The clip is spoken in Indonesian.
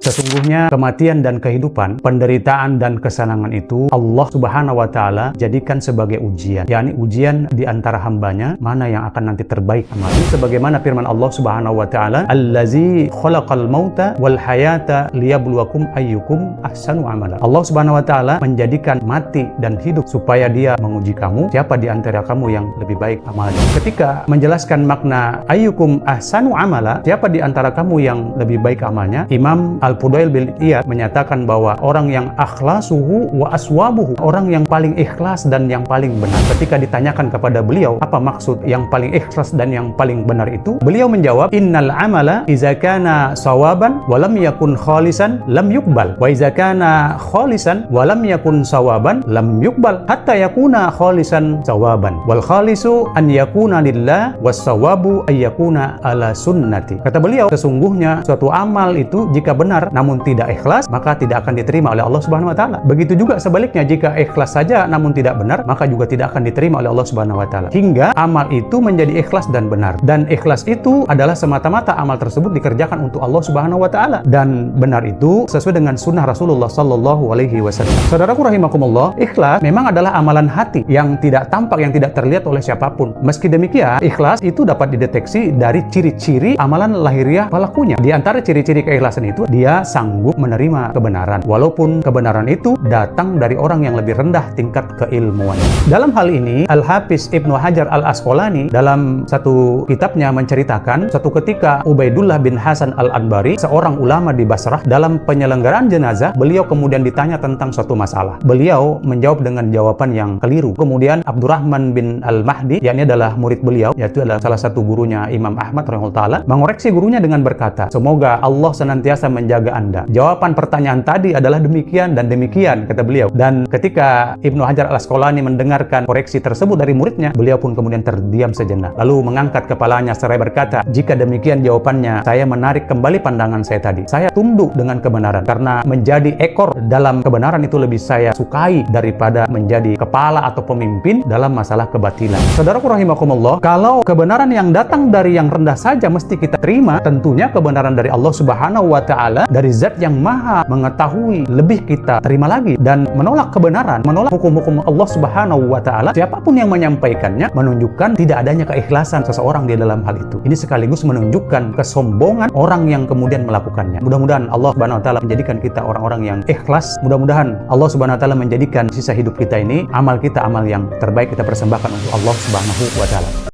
Sesungguhnya kematian dan kehidupan, penderitaan dan kesenangan itu Allah Subhanahu wa Ta'ala jadikan sebagai ujian, yakni ujian di antara hambanya mana yang akan nanti terbaik amalnya. Sebagaimana firman Allah Subhanahu wa Ta'ala, "Allazi khalaqal mauta wal hayata liyabluwakum ayyukum ahsanu amala." Allah Subhanahu wa Ta'ala menjadikan mati dan hidup supaya Dia menguji kamu, siapa di antara kamu yang lebih baik amalnya. Ketika menjelaskan makna ayyukum ahsanu amala, siapa di antara kamu yang lebih baik amalnya, Imam Al-Fudail bin Iyad menyatakan bahwa orang yang akhlasuhu wa aswabuhu, orang yang paling ikhlas dan yang paling benar. Ketika ditanyakan kepada beliau apa maksud yang paling ikhlas dan yang paling benar itu, beliau menjawab, innal amala iza kana sawaban wa lam yakun khalisan lam yuqbal, wa iza kana khalisan wa lam yakun sawaban lam yuqbal, hatta yakuna khalisan sawaban, wal khalisu an yakuna lillah was sawabu ay yakuna ala sunnati. Kata beliau, sesungguhnya suatu amal itu jika benar namun tidak ikhlas, maka tidak akan diterima oleh Allah Subhanahu wa Ta'ala. Begitu juga sebaliknya, jika ikhlas saja namun tidak benar, maka juga tidak akan diterima oleh Allah Subhanahu wa Ta'ala. Hingga amal itu menjadi ikhlas dan benar. Dan ikhlas itu adalah semata-mata amal tersebut dikerjakan untuk Allah Subhanahu wa Ta'ala. Dan benar itu sesuai dengan sunnah Rasulullah sallallahu alaihi wasallam. Saudaraku rahimakumullah, ikhlas memang adalah amalan hati yang tidak tampak, yang tidak terlihat oleh siapapun. Meski demikian, ikhlas itu dapat dideteksi dari ciri-ciri amalan lahiriah pelakunya. Di antara ciri-ciri keikhlasan itu, dia sanggup menerima kebenaran, walaupun kebenaran itu datang dari orang yang lebih rendah tingkat keilmuan. Dalam hal ini, Al-Hafiz Ibnu Hajar Al-Asqalani dalam satu kitabnya menceritakan, suatu ketika Ubaidullah bin Hasan Al-Anbari, seorang ulama di Basrah, dalam penyelenggaraan jenazah, beliau kemudian ditanya tentang suatu masalah. Beliau menjawab dengan jawaban yang keliru. Kemudian Abdurrahman bin Al-Mahdi, yakni adalah murid beliau, yaitu adalah salah satu gurunya Imam Ahmad rahimahullah ta'ala, mengoreksi gurunya dengan berkata, "Semoga Allah senantiasa menjaga Anda. Jawaban pertanyaan tadi adalah demikian dan demikian," kata beliau. Dan ketika Ibnu Hajar Al-Asqalani mendengarkan koreksi tersebut dari muridnya, beliau pun kemudian terdiam sejenak, lalu mengangkat kepalanya seraya berkata, "Jika demikian jawabannya, saya menarik kembali pandangan saya tadi. Saya tunduk dengan kebenaran, karena menjadi ekor dalam kebenaran itu lebih saya sukai daripada menjadi kepala atau pemimpin dalam masalah kebatilan." Saudaraku rahimakumullah, kalau kebenaran yang datang dari yang rendah saja mesti kita terima, tentunya kebenaran dari Allah Subhanahu wa Ta'ala, dari zat yang maha mengetahui, lebih kita terima lagi. Dan menolak kebenaran, menolak hukum-hukum Allah Subhanahu wa Ta'ala, siapapun yang menyampaikannya, menunjukkan tidak adanya keikhlasan seseorang di dalam hal itu. Ini sekaligus menunjukkan kesombongan orang yang kemudian melakukannya. Mudah-mudahan Allah Subhanahu wa Ta'ala menjadikan kita orang-orang yang ikhlas. Mudah-mudahan Allah Subhanahu wa Ta'ala menjadikan sisa hidup kita ini, amal kita amal yang terbaik kita persembahkan untuk Allah Subhanahu wa Ta'ala.